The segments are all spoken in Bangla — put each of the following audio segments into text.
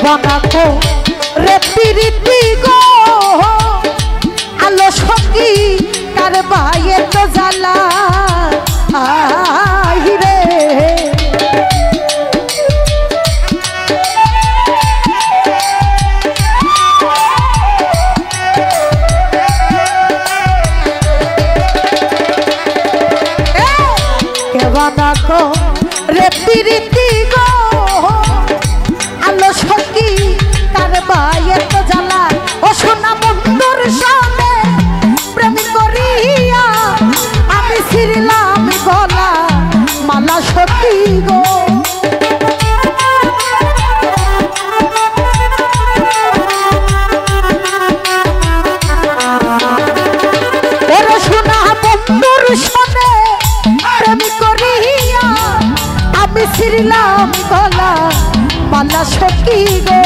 কেবানা কো রে পিরিতি গো আলো সখী কার বাইয়ে তো জ্বালা রে কেবানা কো রে পিরিতি গো আলো সখী কার বাইয়ে তো জ্বালা ও সোনা বন্ধুর সামনে প্রেম করিয়া আমি ছিড়লাম গলা মালা সখী গো ওরে সোনা বন্ধুর সামনে প্রেম করিয়া আমি ছিড়লাম গলা মালা সখী গো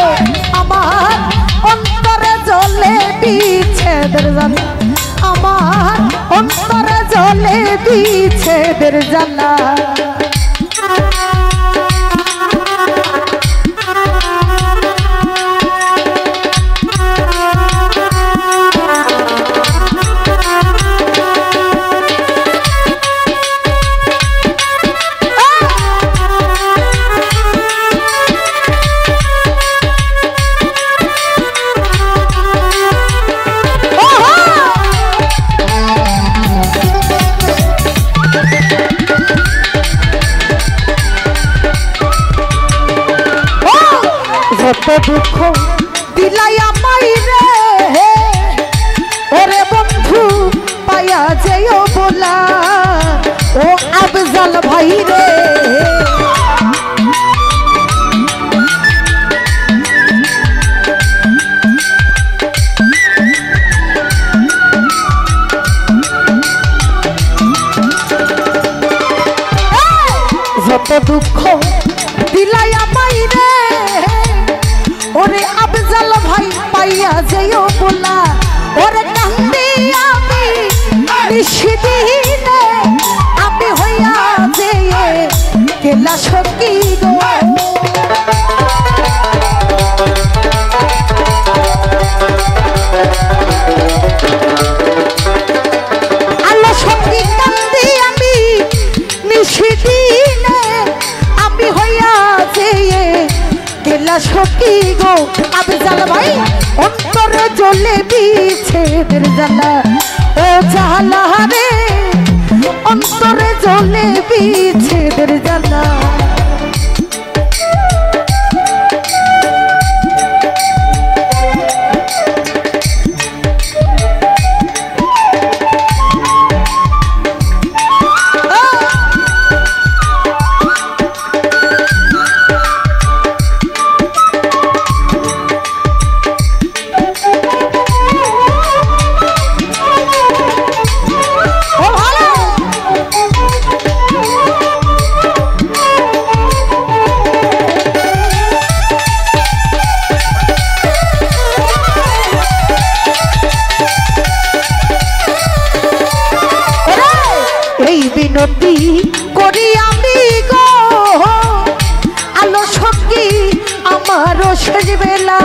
আমার অন্তরে জ্বলে বিচ্ছেদের জ্বালা আমার অন্তরে জ্বলে বিচ্ছেদের জ্বালা যত দুঃখ দিলাই আমায় রে ওরে বন্ধু পায়া যেও বলা ও আফজাল ভাই রে যত দুঃখ দিলাই আমায় রে ওরে আফজাল ভাই পাইয়া যেও বলা ওরে কান্দি আমি নিশিদিনে আমি হইয়া যে কেলা সখী গো আল্লাহ সখী কান্দি আমি নিশিদিনে আমি হইয়া যে কেলা সখী গো আফজাল ভাই অন্তরে জ্বলে বিচ্ছেদের জ্বালা ও জ্বালা রে অন্তরে জ্বলে বিচ্ছেদের জ্বালা বিনতি করি আমি গো আলো সখী আমারও শেষ বেলা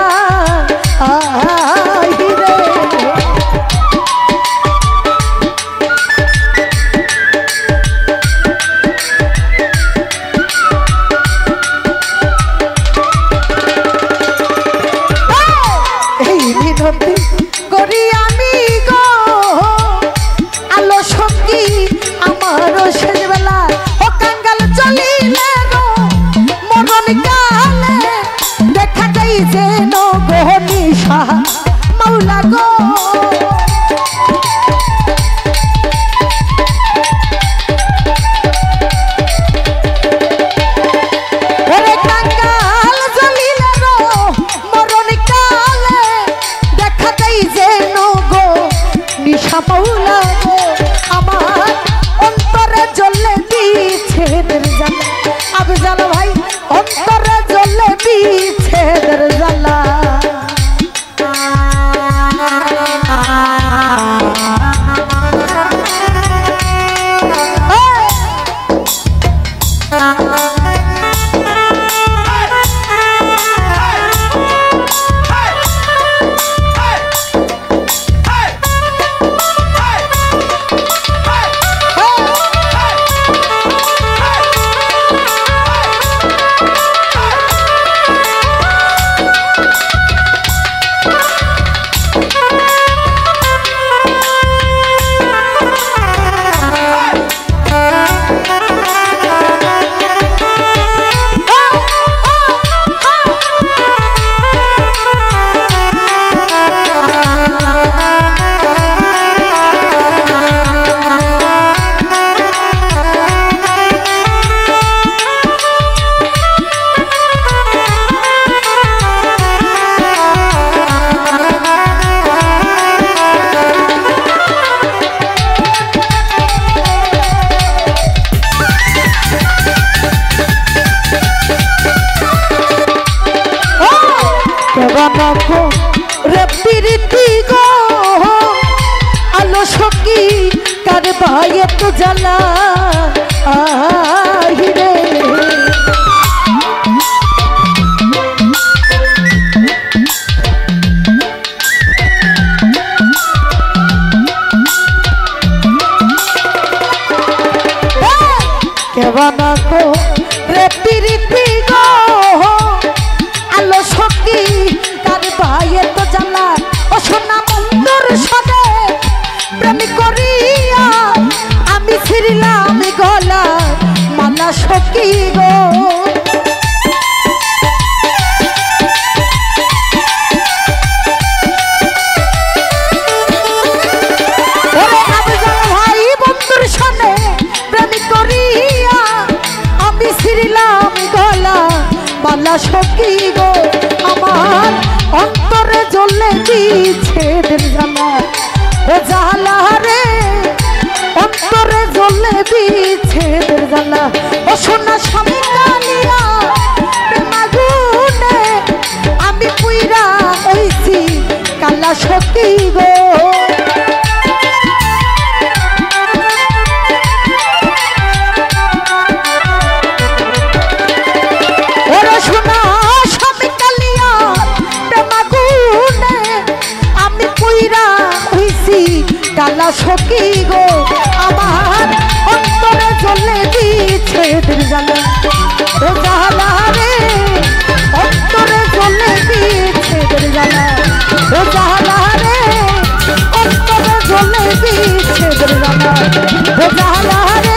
এই বিনতি করি আমি গো আলো সখী আমারও শেষ বেলা ও কাঙ্গাল চলিলে মরণ কালে দেখা যাই যেন কেবানা গো রে প্রীতি গো আলো সখী কার ভাইয়ে তো জ্বালা আহিরে কেবানা গো রে প্রীতি গো আলো সখী কার ভাইয়ে তো জ্বালা ও সোনা বন্ধুর সাথে প্রেম করিয়া আমি ছিড়লাম গলা মালা সখী গো ওরে আফজাল ভাই বন্ধুর সাথে প্রেম করিয়া আমি ছিড়লাম গলা মালা সখী গো আমার অন্তরে জ্বলে বিচ্ছেদের জ্বালা ও জ্বালা রে অন্তরে জ্বলে বিচ্ছেদের জ্বালা ও সোনা স্বামী কালিয়া প্রেমাগুনে আমি পুইরা হইছি কালা সখী গো ওরে সোনা স্বামী কালিয়া প্রেমাগুনে আমি পুইরা হইছি কালা সখী গো আমার অন্তরে জ্বলে বিচ্ছেদের জ্বালা ও জ্বালা রে অন্তরে জ্বলে বিচ্ছেদের জ্বালা ও জ্বালা রে অন্তরে জ্বলে বিচ্ছেদের জ্বালা ও জ্বালা রে